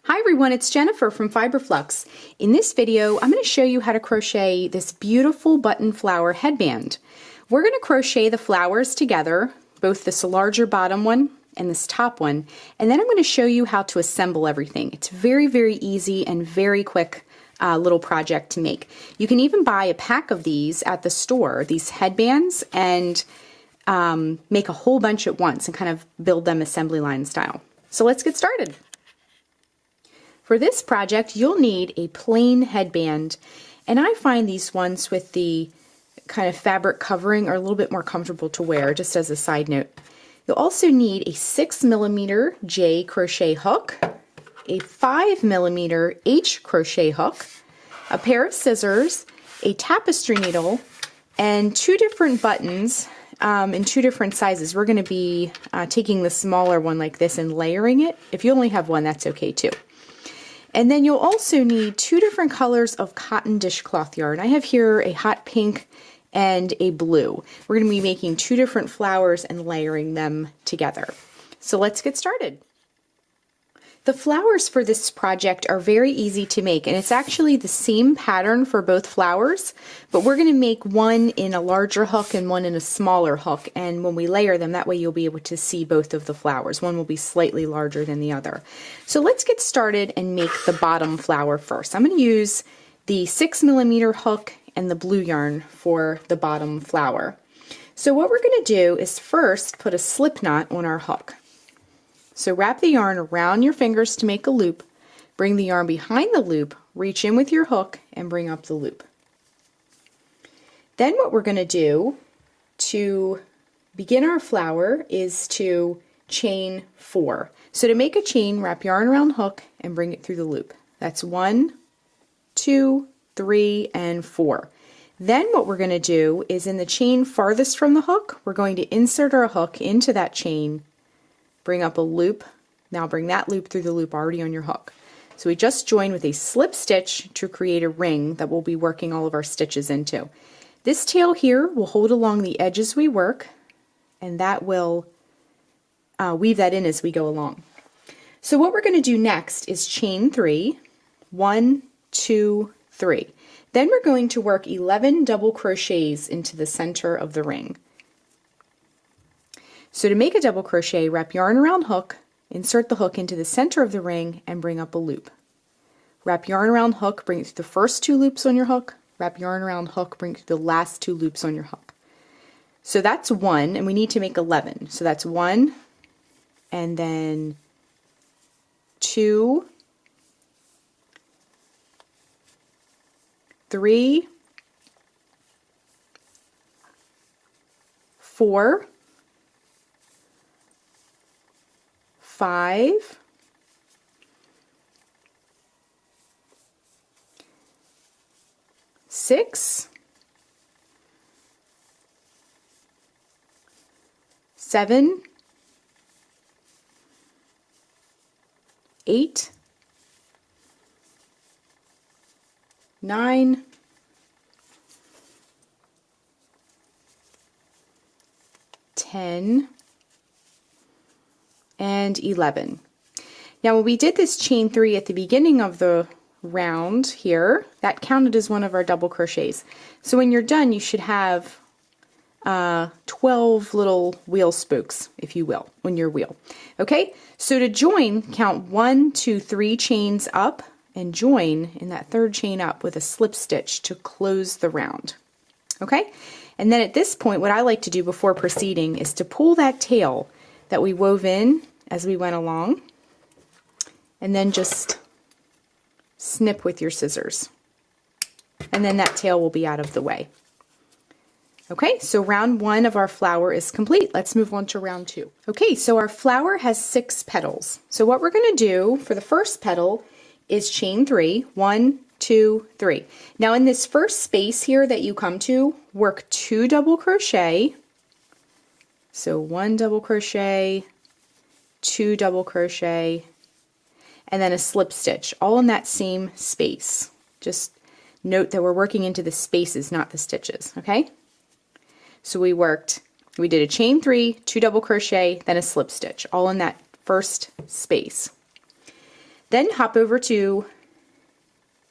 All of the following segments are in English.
Hi everyone, it's Jennifer from Fiberflux. In this video, I'm going to show you how to crochet this beautiful button flower headband. We're going to crochet the flowers together, both this larger bottom one and this top one, and then I'm going to show you how to assemble everything. It's very, very easy and very quick little project to make. You can even buy a pack of these at the store, these headbands, and make a whole bunch at once and kind of build them assembly line style. So let's get started. For this project, you'll need a plain headband, and I find these ones with the kind of fabric covering are a little bit more comfortable to wear, just as a side note. You'll also need a 6mm J crochet hook, a 5mm H crochet hook, a pair of scissors, a tapestry needle, and 2 different buttons in 2 different sizes. We're going to be taking the smaller one like this and layering it. If you only have one, that's okay too. And then you'll also need 2 different colors of cotton dishcloth yarn. I have here a hot pink and a blue. We're going to be making 2 different flowers and layering them together. So let's get started. The flowers for this project are very easy to make, and it's actually the same pattern for both flowers, but we're going to make one in a larger hook and one in a smaller hook, and when we layer them, that way you'll be able to see both of the flowers. One will be slightly larger than the other. So let's get started and make the bottom flower first. I'm going to use the 6mm hook and the blue yarn for the bottom flower. So what we're going to do is first put a slip knot on our hook. So wrap the yarn around your fingers to make a loop, bring the yarn behind the loop, reach in with your hook, and bring up the loop. Then what we're going to do to begin our flower is to chain 4. So to make a chain, wrap yarn around hook and bring it through the loop. That's 1, 2, 3, and 4. Then what we're going to do is in the chain farthest from the hook, we're going to insert our hook into that chain, bring up a loop, now bring that loop through the loop already on your hook. So we just join with a slip stitch to create a ring that we'll be working all of our stitches into. This tail here will hold along the edge as we work, and that will weave that in as we go along. So what we're going to do next is chain 3, 1, 2, 3. Then we're going to work 11 double crochets into the center of the ring. So to make a double crochet, wrap yarn around hook, insert the hook into the center of the ring, and bring up a loop. Wrap yarn around hook, bring it through the first 2 loops on your hook, wrap yarn around hook, bring it through the last 2 loops on your hook. So that's 1, and we need to make 11. So that's 1, and then 2, 3, 4, 5, 6, 7, 8, 9, 10, and 11. Now when we did this chain 3 at the beginning of the round here, that counted as one of our double crochets. So when you're done, you should have 12 little wheel spokes, if you will, on your wheel. Okay, so to join, count 1, 2, 3 chains up and join in that 3rd chain up with a slip stitch to close the round. Okay, and then at this point, what I like to do before proceeding is to pull that tail that we wove in as we went along, and then just snip with your scissors, and then that tail will be out of the way. Okay, so round 1 of our flower is complete. Let's move on to round 2. Okay, so our flower has 6 petals. So what we're going to do for the first petal is chain 3, 1, 2, 3. Now in this first space here that you come to, work 2 double crochet. So 1 double crochet, 2 double crochet, and then a slip stitch, all in that same space. Just note that we're working into the spaces, not the stitches, okay? So we did a chain 3, 2 double crochet, then a slip stitch, all in that first space. Then hop over to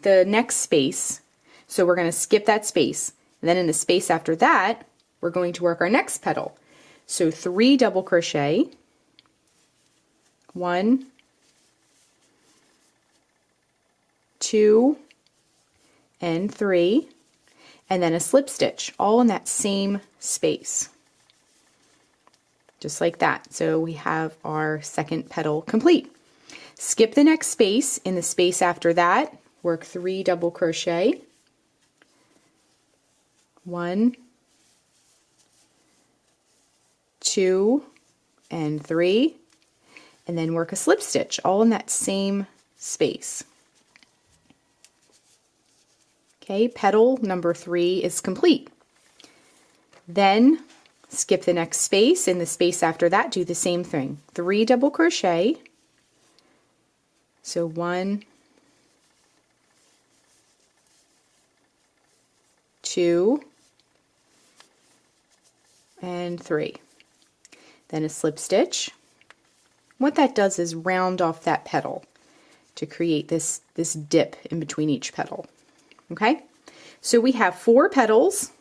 the next space. So we're going to skip that space. And then in the space after that, we're going to work our next petal. So 3 double crochet, 1, 2, and 3, and then a slip stitch, all in that same space. Just like that. So we have our second petal complete. Skip the next space. In the space after that, work 3 double crochet, 1, 2, and 3, and then work a slip stitch, all in that same space. Okay, petal number 3 is complete. Then skip the next space. In the space after that, do the same thing. 3 double crochet. So 1, 2, and 3. Then a slip stitch. What that does is round off that petal to create this dip in between each petal. Okay, so we have 4 petals.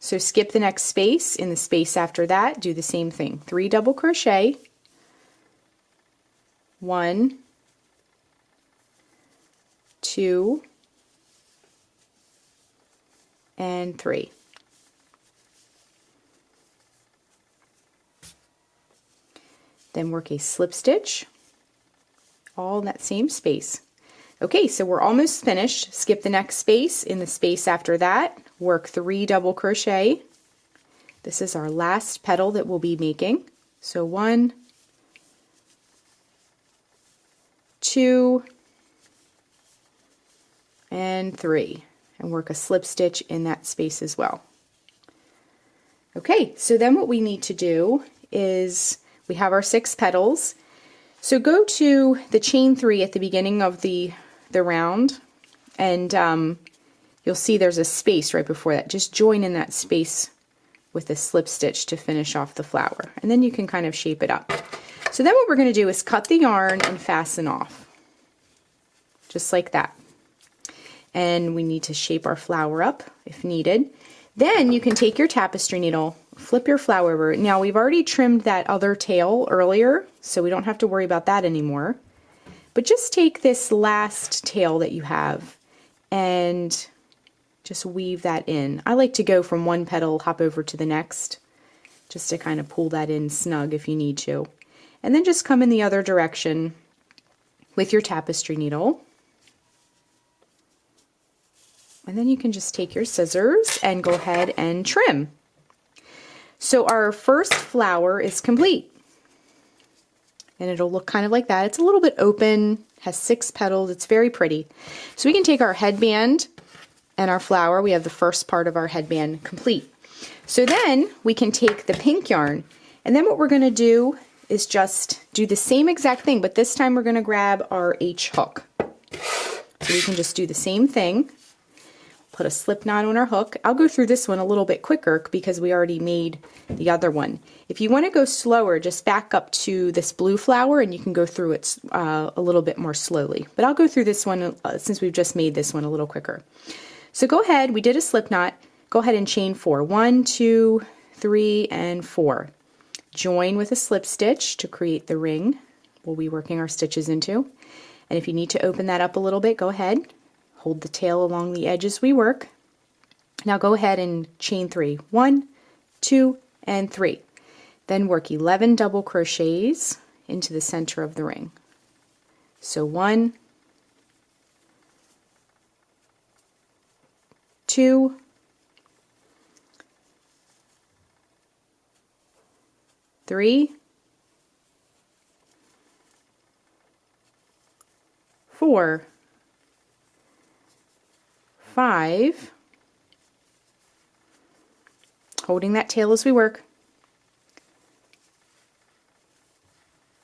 So skip the next space. In the space after that, do the same thing. 3 double crochet, 1, 2, and 3. Then work a slip stitch, all in that same space. Okay, so we're almost finished. Skip the next space. In the space after that, work 3 double crochet. This is our last petal that we'll be making. So 1, 2, and 3, and work a slip stitch in that space as well. Okay, so then what we need to do is we have our 6 petals. So go to the chain 3 at the beginning of the round, and you'll see there's a space right before that. Just join in that space with a slip stitch to finish off the flower, and then you can kind of shape it up. So then what we're going to do is cut the yarn and fasten off, just like that. And we need to shape our flower up if needed. Then you can take your tapestry needle, flip your flower over. Now we've already trimmed that other tail earlier, so we don't have to worry about that anymore. But just take this last tail that you have and just weave that in. I like to go from one petal, hop over to the next, just to kind of pull that in snug if you need to. And then just come in the other direction with your tapestry needle. And then you can just take your scissors and go ahead and trim. So our first flower is complete. And it'll look kind of like that. It's a little bit open, has 6 petals, it's very pretty. So we can take our headband and our flower. We have the first part of our headband complete. So then we can take the pink yarn, and then what we're going to do is just do the same exact thing, but this time we're going to grab our H hook. So we can just do the same thing. Put a slip knot on our hook. I'll go through this one a little bit quicker because we already made the other one. If you want to go slower, just back up to this blue flower and you can go through it a little bit more slowly. But I'll go through this one since we've just made this one a little quicker. So go ahead, we did a slip knot. Go ahead and chain 4. 1, 2, 3, and 4. Join with a slip stitch to create the ring we'll be working our stitches into. And if you need to open that up a little bit, go ahead. Hold the tail along the edge as we work. Now go ahead and chain 3. 1, 2, and 3. Then work 11 double crochets into the center of the ring. So 1, 2, 3, 4, 5, holding that tail as we work,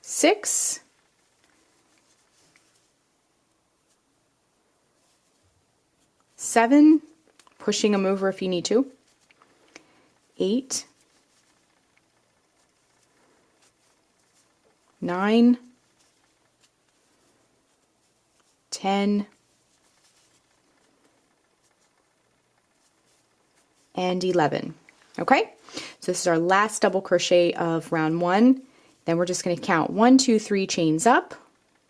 6, 7, pushing them over if you need to, 8, 9, 10, and 11. Okay, so this is our last double crochet of round 1. Then we're just going to count 1, 2, 3 chains up,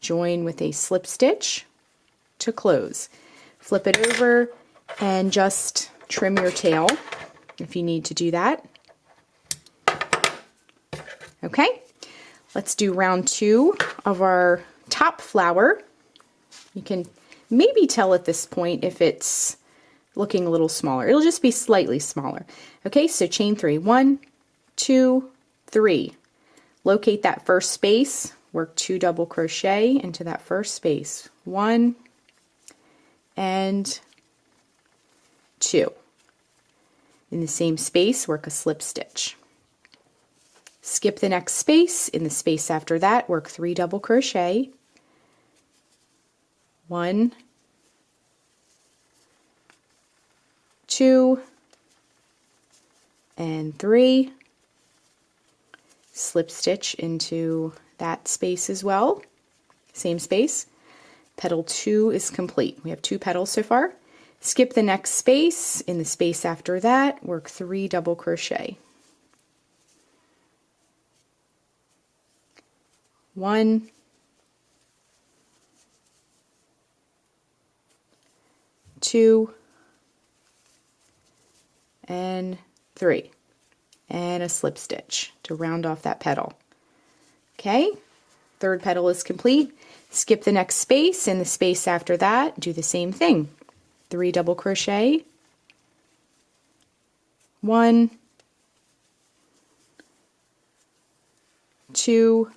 join with a slip stitch to close. Flip it over and just trim your tail if you need to do that. Okay, let's do round 2 of our top flower. You can maybe tell at this point if it's looking a little smaller. It'll just be slightly smaller. Okay, so chain 3. 1, 2, 3. Locate that first space, work 2 double crochet into that first space. 1 and 2. In the same space, work a slip stitch. Skip the next space. In the space after that, work 3 double crochet. 1, 2, and 3. Slip stitch into that space as well. Same space. Petal 2 is complete. We have 2 petals so far. Skip the next space. In the space after that, work 3 double crochet. 1, 2, and 3. And a slip stitch to round off that petal. Okay, third petal is complete. Skip the next space. In the space after that, do the same thing. 3 double crochet. 1, 2,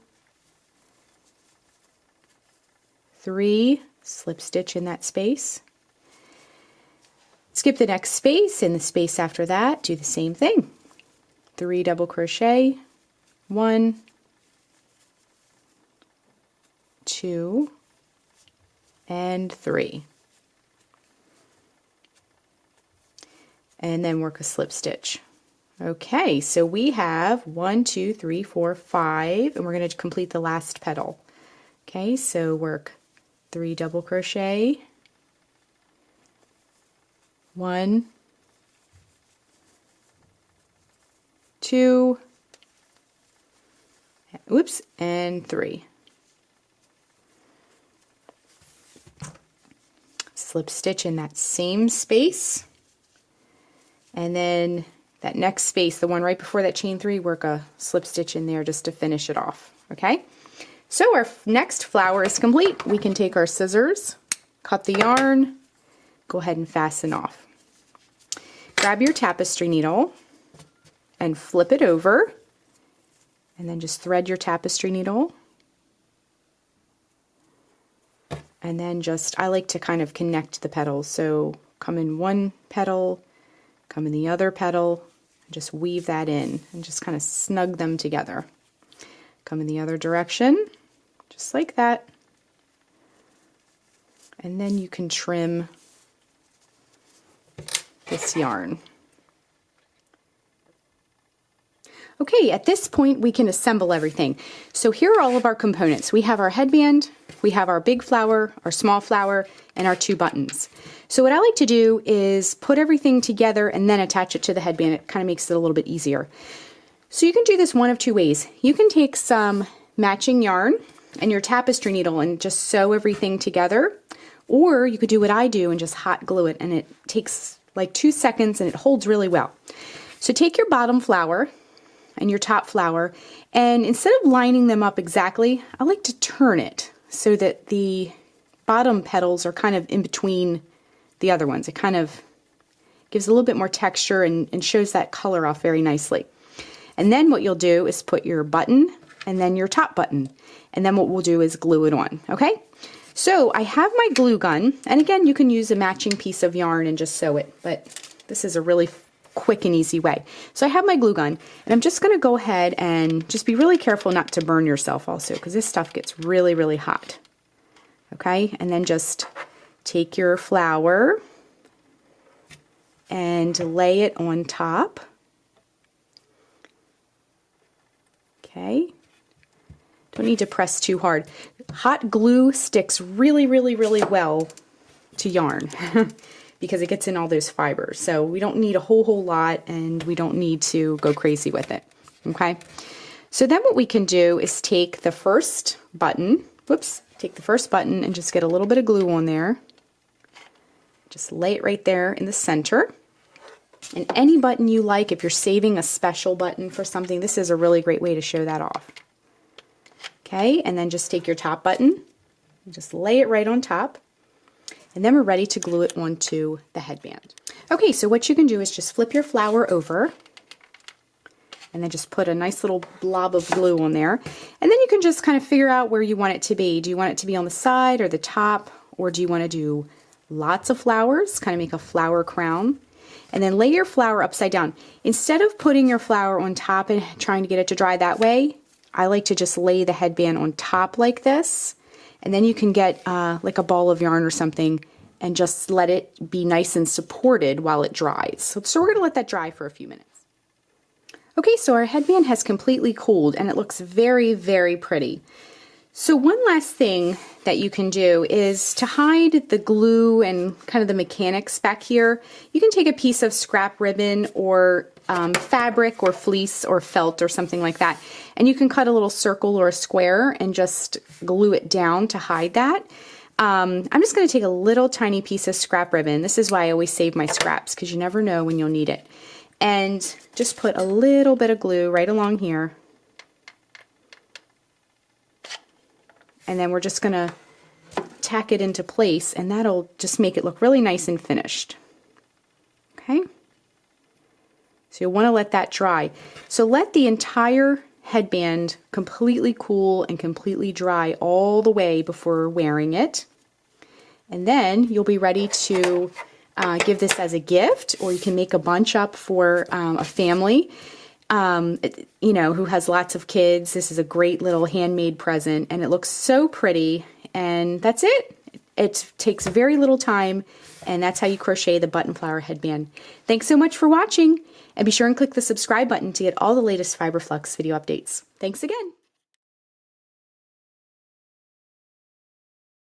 3. Slip stitch in that space. Skip the next space. In the space after that, do the same thing. 3 double crochet. 1, 2, and 3. And then work a slip stitch. Okay, so we have 1, 2, 3, 4, 5, and we're going to complete the last petal. Okay, so work 3 double crochet. 1, 2, oops, and 3. Slip stitch in that same space, and then that next space, the one right before that chain 3, work a slip stitch in there just to finish it off. Okay, so our next flower is complete. We can take our scissors, cut the yarn, go ahead and fasten off. Grab your tapestry needle and flip it over, and then just thread your tapestry needle, and then just, I like to kind of connect the petals, so come in one petal, come in the other petal, and just weave that in and just kind of snug them together. Come in the other direction, just like that, and then you can trim this yarn. Okay, at this point we can assemble everything. So here are all of our components. We have our headband, we have our big flower, our small flower, and our 2 buttons. So what I like to do is put everything together and then attach it to the headband. It kind of makes it a little bit easier. So you can do this one of 2 ways. You can take some matching yarn and your tapestry needle and just sew everything together, or you could do what I do and just hot glue it, and it takes like 2 seconds and it holds really well. So take your bottom flower and your top flower, and instead of lining them up exactly, I like to turn it so that the bottom petals are kind of in between the other ones. It kind of gives a little bit more texture and shows that color off very nicely. And then what you'll do is put your button and then your top button, and then what we'll do is glue it on. Okay, so I have my glue gun, and again you can use a matching piece of yarn and just sew it, but this is a really quick and easy way. So I have my glue gun, and I'm just going to go ahead and just be really careful not to burn yourself also, because this stuff gets really, really hot. Okay, and then just take your flower and lay it on top. Okay, don't need to press too hard. Hot glue sticks really, really, really well to yarn because it gets in all those fibers. So we don't need a whole lot, and we don't need to go crazy with it. Okay. So then what we can do is take the first button, take the first button and just get a little bit of glue on there. Just lay it right there in the center. And any button you like, if you're saving a special button for something, this is a really great way to show that off. Okay, and then just take your top button, and just lay it right on top, and then we're ready to glue it onto the headband. Okay, so what you can do is just flip your flower over, and then just put a nice little blob of glue on there, and then you can just kind of figure out where you want it to be. Do you want it to be on the side or the top, or do you want to do lots of flowers, kind of make a flower crown? And then lay your flower upside down. Instead of putting your flower on top and trying to get it to dry that way, I like to just lay the headband on top like this, and then you can get like a ball of yarn or something and just let it be nice and supported while it dries. So we're going to let that dry for a few minutes. Okay, so our headband has completely cooled and it looks very, very pretty. So one last thing that you can do is to hide the glue and kind of the mechanics back here, you can take a piece of scrap ribbon or fabric or fleece or felt or something like that, and you can cut a little circle or a square and just glue it down to hide that. I'm just going to take a little tiny piece of scrap ribbon. This is why I always save my scraps, because you never know when you'll need it. And just put a little bit of glue right along here. And then we're just going to tack it into place, and that'll just make it look really nice and finished. Okay? So you'll want to let that dry. So let the entire headband completely cool and completely dry all the way before wearing it. And then you'll be ready to give this as a gift, or you can make a bunch up for a family. You know, who has lots of kids. This is a great little handmade present, and it looks so pretty, and that's it. It takes very little time, and that's how you crochet the button flower headband. Thanks so much for watching, and be sure and click the subscribe button to get all the latest Fiber Flux video updates. Thanks again.